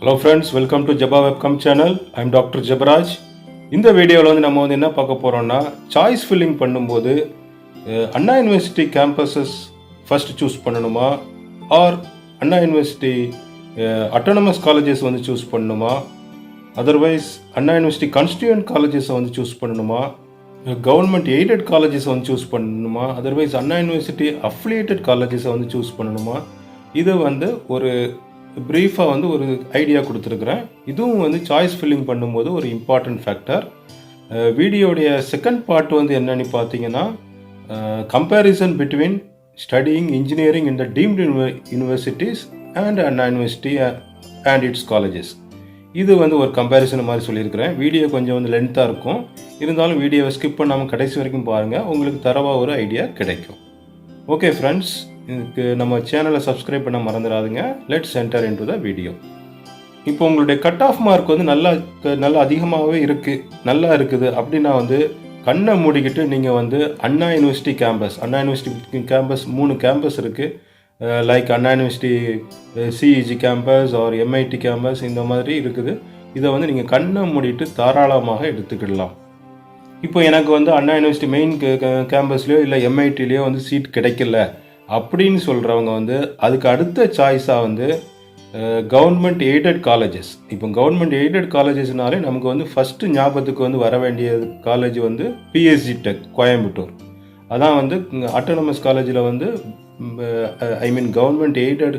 Hello friends, welcome to Jeba webcam channel. I am Dr. Jebaraj. இந்த வீடியோவில் வந்து நம்ம வந்து என்ன பார்க்க போகிறோம்னா சாய்ஸ் ஃபில்லிங் பண்ணும்போது அண்ணா யூனிவர்சிட்டி கேம்பஸஸ் ஃபர்ஸ்ட் சூஸ் பண்ணணுமா ஆர் அண்ணா யூனிவர்சிட்டி அட்டானமஸ் காலேஜஸ் வந்து சூஸ் பண்ணணுமா, அதர்வைஸ் அண்ணா யூனிவர்சிட்டி கான்ஸ்டியூயன்ட் காலேஜஸை வந்து சூஸ் பண்ணணுமா, கவர்மெண்ட் எய்டட் காலேஜஸை வந்து சூஸ் பண்ணணுமா, அதர்வைஸ் அண்ணா யூனிவர்சிட்டி அஃபிலியேட்டட் காலேஜஸை வந்து சூஸ் பண்ணணுமா, இது வந்து ஒரு ப்ரீஃபாக வந்து ஒரு ஐடியா கொடுத்துருக்குறேன். இதுவும் வந்து சாய்ஸ் ஃபில்லிங் பண்ணும்போது ஒரு இம்பார்ட்டன்ட் ஃபேக்டர். வீடியோடைய செகண்ட் பார்ட் வந்து என்னன்னு பார்த்தீங்கன்னா comparison between studying engineering in the deemed universities and Anna university and it's colleges. இது வந்து ஒரு கம்பேரிசன் மாதிரி சொல்லியிருக்கிறேன். வீடியோ கொஞ்சம் வந்து லென்த்தாக இருக்கும், இருந்தாலும் வீடியோவை ஸ்கிப் பண்ணாமல் கடைசி வரைக்கும் பாருங்கள், உங்களுக்கு தரவாக ஒரு ஐடியா கிடைக்கும். ஓகே ஃப்ரெண்ட்ஸ், இதுக்கு நம்ம சேனலை சப்ஸ்கிரைப் பண்ண மறந்துடாதுங்க. Let's enter into the video. இப்போ உங்களுடைய கட் ஆஃப் மார்க் வந்து நல்லா அதிகமாகவே நல்லா இருக்குது அப்படின்னா வந்து கண்ணை மூடிக்கிட்டு நீங்கள் வந்து அண்ணா யூனிவர்சிட்டி கேம்பஸ் 3 கேம்பஸ் இருக்குது. Like Anna University CEG campus or MIT campus இந்த மாதிரி இருக்குது. இதை வந்து நீங்கள் கண்ணை மூடிட்டு தாராளமாக எடுத்துக்கிடலாம். இப்போ எனக்கு வந்து அண்ணா யூனிவர்சிட்டி மெயின் கேம்பஸ்லேயோ இல்லை எம்ஐடிலேயோ வந்து சீட் கிடைக்கல அப்படின்னு சொல்கிறவங்க வந்து அதுக்கு அடுத்த சாய்ஸாக வந்து கவர்மெண்ட் எய்டட் காலேஜஸ். இப்போ கவர்மெண்ட் எய்டட் காலேஜஸ்னாலே நமக்கு வந்து ஃபஸ்ட்டு ஞாபகத்துக்கு வந்து வர வேண்டிய காலேஜ் வந்து பிஎஸ்ஜி டெக் கோயம்புத்தூர். அதான் வந்து அட்டானமஸ் காலேஜில் வந்து கவர்மெண்ட் எய்டட்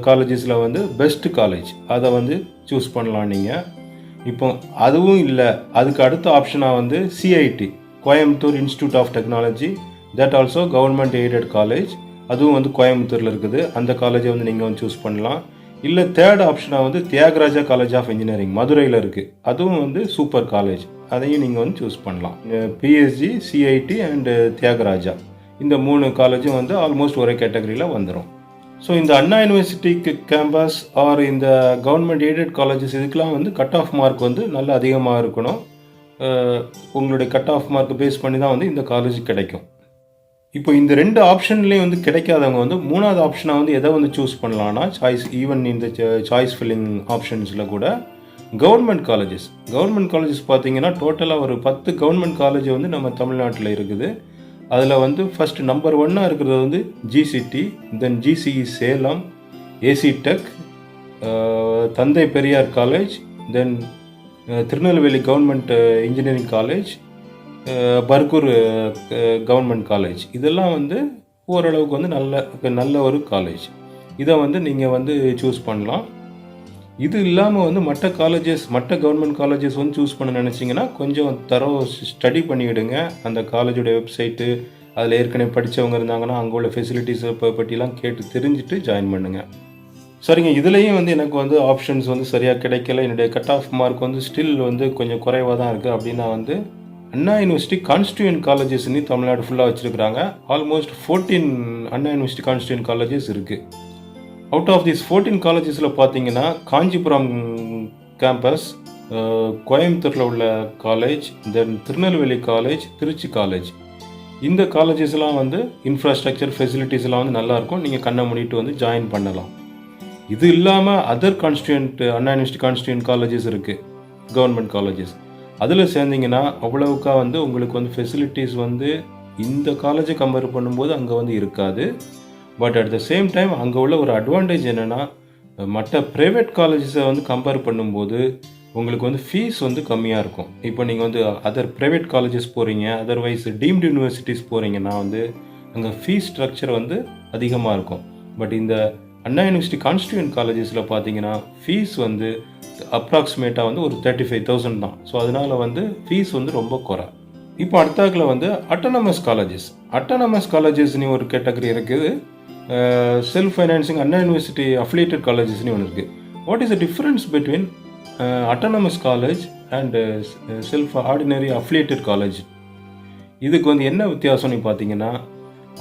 காலேஜஸில் வந்து பெஸ்ட் காலேஜ். அதை வந்து சூஸ் பண்ணலாம் நீங்கள். இப்போ அதுவும் இல்லை, அதுக்கு அடுத்த ஆப்ஷனாக வந்து CIT Coimbatore institute of technology, that also government aided college. அதுவும் வந்து கோயம்புத்தூரில் இருக்குது. அந்த காலேஜை வந்து நீங்கள் வந்து சூஸ் பண்ணலாம். இல்லை தேர்ட் ஆப்ஷனாக வந்து தியாகராஜா காலேஜ் ஆஃப் இன்ஜினியரிங் மதுரையில் இருக்குது. அதுவும் வந்து சூப்பர் காலேஜ், அதையும் நீங்கள் வந்து சூஸ் பண்ணலாம். பிஎஸ்ஜி, சிஐடி அண்டு தியாகராஜா இந்த 3 காலேஜும் வந்து ஆல்மோஸ்ட் ஒரே கேட்டகரியில் வந்துடும். ஸோ இந்த அண்ணா யூனிவர்சிட்டி கேம்பஸ் ஆர் இந்த கவர்மெண்ட் எய்டட் காலேஜஸ் இதுக்கெலாம் வந்து கட் ஆஃப் மார்க் வந்து நல்ல அதிகமாக இருக்கணும். உங்களுடைய கட் ஆஃப் மார்க் பேஸ் பண்ணி தான் வந்து இந்த காலேஜ் கிடைக்கும். இப்போ இந்த 2 ஆப்ஷன்லேயும் வந்து கிடைக்காதவங்க வந்து 3வது ஆப்ஷனாக வந்து எதை வந்து சூஸ் பண்ணலான்னா ஈவன் இந்த சாய்ஸ் ஃபில்லிங் ஆப்ஷன்ஸில் கூட கவர்மெண்ட் காலேஜஸ் பார்த்தீங்கன்னா டோட்டலாக ஒரு 10 கவர்மெண்ட் காலேஜ் வந்து நம்ம தமிழ்நாட்டில் இருக்குது. அதில் வந்து ஃபஸ்ட் நம்பர் 1 இருக்கிறது வந்து GCT, then GCE Salem, AC tech, Thanthai Periyar college, then Tirunelveli government engineering college, Bargur government college. இதெல்லாம் வந்து ஓரளவுக்கு வந்து நல்ல ஒரு காலேஜ். இதை வந்து நீங்கள் வந்து சூஸ் பண்ணலாம். இது இல்லாமல் வந்து மற்ற கவர்மெண்ட் காலேஜஸ் வந்து சூஸ் பண்ண நினச்சிங்கன்னா கொஞ்சம் ஸ்டடி பண்ணிவிடுங்க. அந்த காலேஜோட வெப்சைட்டு, அதில் ஏற்கனவே படித்தவங்க இருந்தாங்கன்னா அங்கே உள்ள ஃபெசிலிட்டிஸை பற்றிலாம் கேட்டு தெரிஞ்சுட்டு ஜாயின் பண்ணுங்கள். சரிங்க, இதுலேயும் வந்து எனக்கு வந்து ஆப்ஷன்ஸ் வந்து சரியாக கிடைக்கல, என்னுடைய கட் ஆஃப் மார்க் வந்து ஸ்டில் வந்து கொஞ்சம் குறைவாக தான் இருக்குது அப்படின்னா வந்து அண்ணா யூனிவர்சிட்டி கான்ஸ்டியூயன்ட் காலேஜஸ்ன்னு தமிழ்நாடு ஃபுல்லாக வச்சுருக்கிறாங்க. ஆல்மோஸ்ட் 14 அண்ணா யூனிவர்சிட்டி கான்ஸ்டியூயன்ட் காலேஜஸ் இருக்குது. அவுட் ஆஃப் திஸ் 14 காலேஜஸில் பார்த்தீங்கன்னா காஞ்சிபுரம் கேம்பஸ், கோயம்புத்தூரில் உள்ள college, then Tirunelveli college, Trichy college, இந்த காலேஜஸ்லாம் வந்து இன்ஃப்ராஸ்ட்ரக்சர் ஃபெசிலிட்டிஸ்லாம் வந்து நல்லாயிருக்கும். நீங்கள் கண்ணை மூடிட்டு வந்து ஜாயின் பண்ணலாம். இது இல்லாமல் அதர் அண்ணா யூனிவர்சிட்டி கான்ஸ்டியூயன்ட் காலேஜஸ் இருக்குது, கவர்மெண்ட் காலேஜஸ். அதில் சேர்ந்திங்கன்னா அவ்வளவுக்கா வந்து உங்களுக்கு வந்து ஃபெசிலிட்டிஸ் வந்து இந்த காலேஜை கம்பேர் பண்ணும்போது அங்கே வந்து இருக்காது. But at the same time அங்கே உள்ள ஒரு அட்வான்டேஜ் என்னென்னா மற்ற ப்ரைவேட் காலேஜஸை வந்து கம்பேர் பண்ணும்போது உங்களுக்கு வந்து ஃபீஸ் வந்து கம்மியாக இருக்கும். இப்போ நீங்கள் வந்து அதர் ப்ரைவேட் காலேஜஸ் போகிறீங்க, அதர்வைஸ் டீம்டு யூனிவர்சிட்டிஸ் போகிறீங்கன்னா வந்து அங்கே ஃபீஸ் ஸ்ட்ரக்சர் வந்து அதிகமாக இருக்கும். பட் இந்த அண்ணா யூனிவர்சிட்டி கான்ஸ்டியூயன்ட் காலேஜஸில் பார்த்தீங்கன்னா ஃபீஸ் வந்து அப்ராக்சிமேட்டாக வந்து ஒரு 35,000 தான். ஸோ அதனால் வந்து ஃபீஸ் வந்து ரொம்ப குறை. இப்போ அடுத்தாக்கில் வந்து அட்டானமஸ் காலேஜஸ்னு ஒரு கேட்டகரி இருக்குது. செல்ஃப் ஃபைனான்சிங் அண்ணா யூனிவர்சிட்டி அஃபிலியேட்டட் காலேஜஸ்னு ஒன்று இருக்குது. What is the difference between autonomous college and self ordinary affiliated college? இதுக்கு வந்து என்ன வித்தியாசம்னு பார்த்தீங்கன்னா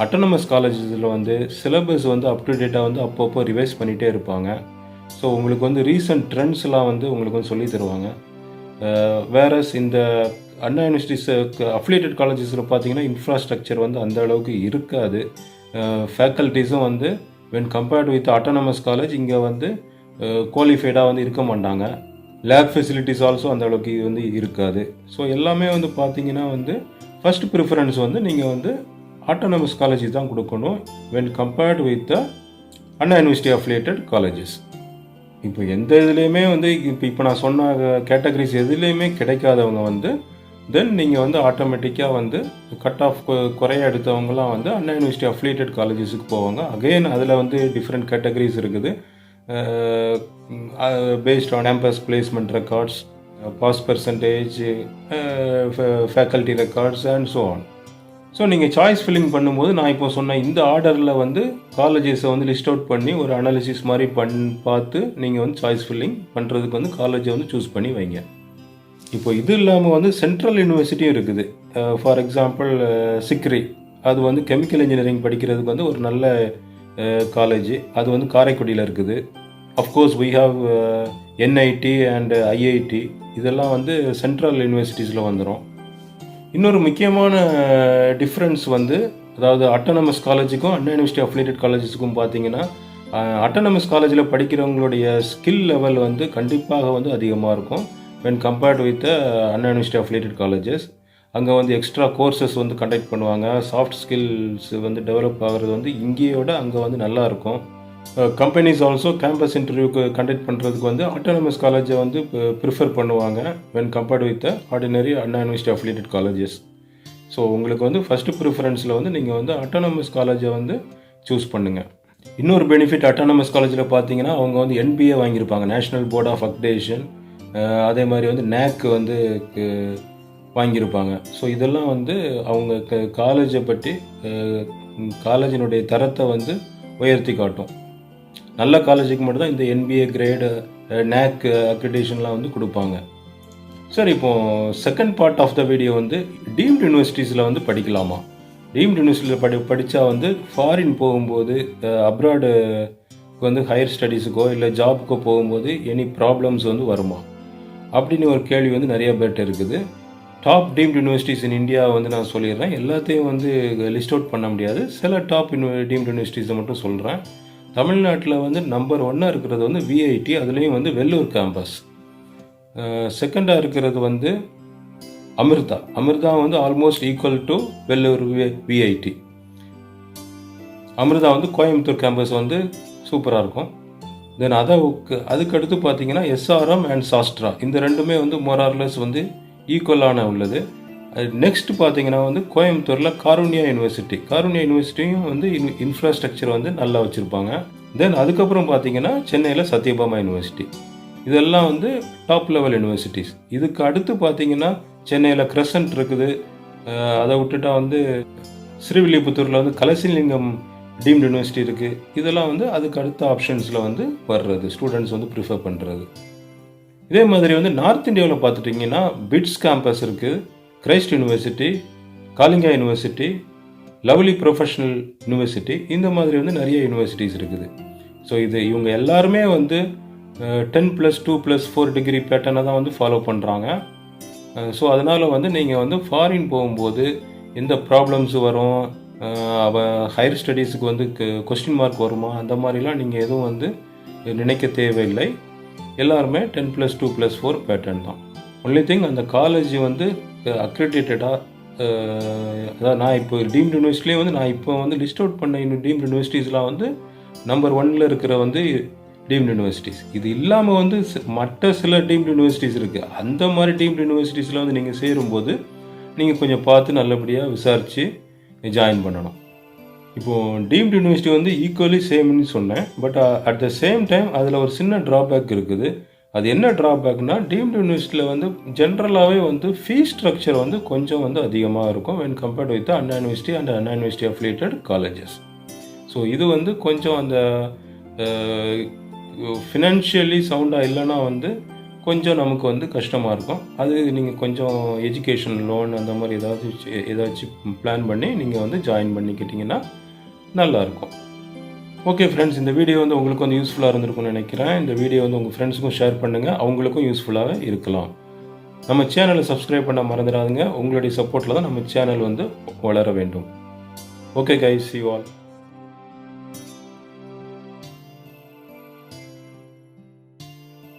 அட்டானமஸ் காலேஜஸில் வந்து சிலபஸ் வந்து அப் டு டேட்டாக வந்து அப்பப்போ ரிவைஸ் பண்ணிகிட்டே இருப்பாங்க. ஸோ உங்களுக்கு வந்து ரீசன்ட் ட்ரெண்ட்ஸ்லாம் வந்து உங்களுக்கு வந்து சொல்லி தருவாங்க. வேறஸ் இந்த அண்ணா யூனிவர்சிட்டிஸ் அஃபிலியேட்டட் காலேஜஸில் பார்த்தீங்கன்னா இன்ஃப்ராஸ்ட்ரக்சர் வந்து அந்த அளவுக்கு இருக்காது. ஃபேக்கல்ட்டிஸும் வந்து when compared with autonomous college இங்கே வந்து குவாலிஃபைடாக வந்து இருக்க மாட்டாங்க. லேப் ஃபெசிலிட்டிஸ் ஆல்சோ அந்த அளவுக்கு வந்து இருக்காது. ஸோ எல்லாமே வந்து பார்த்தீங்கன்னா வந்து ஃபர்ஸ்ட் ப்ரிஃபரன்ஸ் வந்து நீங்கள் வந்து ஆட்டோனமஸ் காலேஜஸ் தான் கொடுக்கணும் when compared with the Anna university affiliated colleges. இப்போ எந்த இதுலேயுமே வந்து இப்போ நான் சொன்ன கேட்டகரிஸ் எதுலேயுமே கிடைக்காதவங்க வந்து தென் நீங்கள் வந்து ஆட்டோமேட்டிக்காக வந்து கட் ஆஃப் குறைய எடுத்தவங்கலாம் வந்து அண்ணா யூனிவர்சிட்டி அஃபிலியேட்டட் காலேஜஸுக்கு போவாங்க. அகெயின் அதில் வந்து டிஃப்ரெண்ட் கேட்டகரிஸ் இருக்குது. based on campus placement records, pass percentage, faculty records and so on. So நீங்கள் சாய்ஸ் ஃபில்லிங் பண்ணும்போது நான் இப்போ சொன்ன இந்த ஆர்டரில் வந்து காலேஜஸை வந்து லிஸ்ட் அவுட் பண்ணி ஒரு அனாலிசிஸ் மாதிரி பார்த்து நீங்கள் வந்து சாய்ஸ் ஃபில்லிங் பண்ணுறதுக்கு வந்து காலேஜை வந்து சூஸ் பண்ணி வைங்க. இப்போ இது இல்லாமல் வந்து சென்ட்ரல் யூனிவர்சிட்டியும் இருக்குது. ஃபார் எக்ஸாம்பிள் சிக்ரி, அது வந்து கெமிக்கல் இன்ஜினியரிங் படிக்கிறதுக்கு வந்து ஒரு நல்ல காலேஜ். அது வந்து காரைக்குடியில் இருக்குது. Of course we have NIT and IIT, இதெல்லாம் வந்து சென்ட்ரல் யூனிவர்சிட்டிஸில் வந்துடும். இன்னொரு முக்கியமான டிஃப்ரென்ஸ் வந்து, அதாவது அட்டானமஸ் காலேஜுக்கும் அண்ணா யூனிவர்சிட்டி அஃபிலியேட்டட் காலேஜஸுக்கும் பார்த்தீங்கன்னா, அட்டானமஸ் காலேஜில் படிக்கிறவங்களுடைய ஸ்கில் லெவல் வந்து கண்டிப்பாக வந்து அதிகமாக இருக்கும் when compared with Anna university affiliated colleges. அங்கே வந்து எக்ஸ்ட்ரா கோர்சஸ் வந்து கண்டக்ட் பண்ணுவாங்க. சாஃப்ட் ஸ்கில்ஸ் வந்து டெவலப் ஆகிறது வந்து இங்கேயோட அங்கே வந்து நல்லா இருக்கும். கம்பெனிஸ் ஆல்சோ கேம்பஸ் இன்டர்வியூக்கு கண்டக்ட் பண்ணுறதுக்கு வந்து ஆட்டோனமஸ் காலேஜை வந்து ப்ரிஃபர் பண்ணுவாங்க when compared with ordinary Anna university affiliated colleges. So உங்களுக்கு வந்து ஃபஸ்ட்டு ப்ரிஃபரன்ஸில் வந்து நீங்கள் வந்து ஆட்டோனமஸ் காலேஜை வந்து சூஸ் பண்ணுங்கள். இன்னொரு பெனிஃபிட் அட்டானமஸ் காலேஜில் பார்த்தீங்கன்னா, அவங்க வந்து NBA வாங்கியிருப்பாங்க, நேஷ்னல் போர்ட் ஆஃப் அக்ரிடேஷன். அதே மாதிரி வந்து NAC வந்து வாங்கியிருப்பாங்க. ஸோ இதெல்லாம் வந்து அவங்க காலேஜை பற்றி காலேஜினுடைய தரத்தை வந்து உயர்த்தி காட்டும். நல்ல காலேஜுக்கு மட்டும்தான் இந்த NBA கிரேடு NAC அக்ரிடேஷன்லாம் வந்து கொடுப்பாங்க. சார், இப்போது second part of the video வந்து டீம்டு யூனிவர்சிட்டிஸில் வந்து படிக்கலாமா, டீம்டு யூனிவர்சிட்டியில் படித்தா வந்து ஃபாரின் போகும்போது அப்ராடு வந்து ஹையர் ஸ்டடீஸுக்கோ இல்லை ஜாபுக்கோ போகும்போது எனி ப்ராப்ளம்ஸ் வந்து வருமா அப்படின்னு ஒரு கேள்வி வந்து நிறைய பேர்ட்ட இருக்குது. Top deemed universities in India வந்து நான் சொல்லிடுறேன். எல்லாத்தையும் வந்து லிஸ்ட் அவுட் பண்ண முடியாது. சில டாப் டீம்டு யூனிவர்சிட்டிஸை மட்டும் சொல்கிறேன். தமிழ்நாட்டில் வந்து நம்பர் 1 இருக்கிறது வந்து VIT, அதுலேயும் வந்து வெள்ளூர் கேம்பஸ். செகண்டாக இருக்கிறது வந்து அமிர்தா வந்து almost equal to Vellore VIT. Amrita வந்து கோயம்புத்தூர் கேம்பஸ் வந்து சூப்பராக இருக்கும். தென் அதுக்கடுத்து பார்த்தீங்கன்னா SRM அண்ட் சாஸ்ட்ரா, இந்த ரெண்டுமே வந்து மோரார்லெஸ் வந்து ஈக்குவலான உள்ளது. நெக்ஸ்ட் பார்த்தீங்கன்னா வந்து கோயம்புத்தூரில் காருண்யா யூனிவர்சிட்டியும் வந்து இன்ஃப்ராஸ்ட்ரக்சர் வந்து நல்லா வச்சுருப்பாங்க. தென் அதுக்கப்புறம் பார்த்தீங்கன்னா சென்னையில் சத்யபாமா யூனிவர்சிட்டி. இதெல்லாம் வந்து டாப் லெவல் யூனிவர்சிட்டிஸ். இதுக்கு அடுத்து பார்த்தீங்கன்னா சென்னையில் கிரசன்ட் இருக்குது. அதை விட்டுட்டா வந்து ஸ்ரீவில்லிபுத்தூரில் வந்து கலசிலிங்கம் டீம்டு யூனிவர்சிட்டி இருக்குது. இதெல்லாம் வந்து அதுக்கு அடுத்த ஆப்ஷன்ஸில் வந்து வர்றது, ஸ்டூடெண்ட்ஸ் வந்து ப்ரிஃபர் பண்ணுறது. இதே மாதிரி வந்து நார்த் இந்தியாவில் பார்த்துட்டிங்கன்னா பிட்ஸ் கேம்பஸ் இருக்குது, Christ University, Kalinga University, Lovely Professional University, இந்த மாதிரி வந்து நிறைய யூனிவர்சிட்டிஸ் இருக்குது. ஸோ இவங்க எல்லாருமே வந்து 10+2+4 டிகிரி பேட்டர்னை தான் வந்து ஃபாலோ பண்ணுறாங்க. ஸோ அதனால் வந்து நீங்கள் வந்து ஃபாரின் போகும்போது எந்த ப்ராப்ளம்ஸ் வரும், ஹையர் ஸ்டடீஸுக்கு வந்து கொஸ்டின் மார்க் வருமா, அந்த மாதிரிலாம் நீங்கள் எதுவும் வந்து நினைக்க தேவையில்லை. எல்லாருமே 10+2+4 பேட்டர்ன் தான். ஒன்லி திங், அந்த காலேஜ் வந்து அக்ரிடேட்டடாக, அதாவது நான் இப்போ டீம்டு யூனிவர்சிட்டிலே வந்து நான் இப்போ வந்து லிஸ்ட் அவுட் பண்ண டீம்டு யூனிவர்சிட்டிஸ்லாம் வந்து நம்பர் 1 இருக்கிற வந்து டீம்டு யூனிவர்சிட்டிஸ். இது இல்லாமல் வந்து மற்ற சில டீம்டு யூனிவர்சிட்டிஸ் இருக்குது. அந்த மாதிரி டீம்டு யூனிவர்சிட்டிஸில் வந்து நீங்கள் சேரும்போது நீங்கள் கொஞ்சம் பார்த்து நல்லபடியாக விசாரித்து ஜாயின் பண்ணணும். இப்போது டீம்டு யூனிவர்சிட்டி வந்து ஈக்குவலி சேம்னு சொன்னேன். But at the same time அதில் ஒரு சின்ன ட்ராபேக் இருக்குது. அது என்ன ட்ராபேக்னால், டீம்டு யூனிவர்சிட்டியில் வந்து ஜென்ரலாகவே வந்து ஃபீஸ் ஸ்ட்ரக்சர் வந்து கொஞ்சம் வந்து அதிகமாக இருக்கும் when compared with Anna university and Anna university affiliated colleges. So இது வந்து கொஞ்சம் அந்த ஃபினான்ஷியலி சவுண்டாக இல்லைன்னா வந்து கொஞ்சம் நமக்கு வந்து கஷ்டமாக இருக்கும். அது நீங்கள் கொஞ்சம் எஜுகேஷன் லோன் அந்த மாதிரி ஏதாச்சும் பிளான் பண்ணி நீங்கள் வந்து ஜாயின் பண்ணிக்கிட்டிங்கன்னா நல்லாயிருக்கும். ஓகே ஃப்ரெண்ட்ஸ், இந்த வீடியோ வந்து உங்களுக்கு வந்து யூஸ்ஃபுல்லாக இருந்திருக்கும்னு நினைக்கிறேன். இந்த வீடியோ வந்து உங்கள் ஃப்ரெண்ட்ஸுக்கும் ஷேர் பண்ணுங்கள், அவங்களுக்கும் யூஸ்ஃபுல்லாக இருக்கலாம். நம்ம சேனலை சப்ஸ்கிரைப் பண்ண மறந்துடாதுங்க. உங்களுடைய சப்போர்ட்டில் தான் நம்ம சேனல் வந்து வளர வேண்டும். Okay guys, see you all.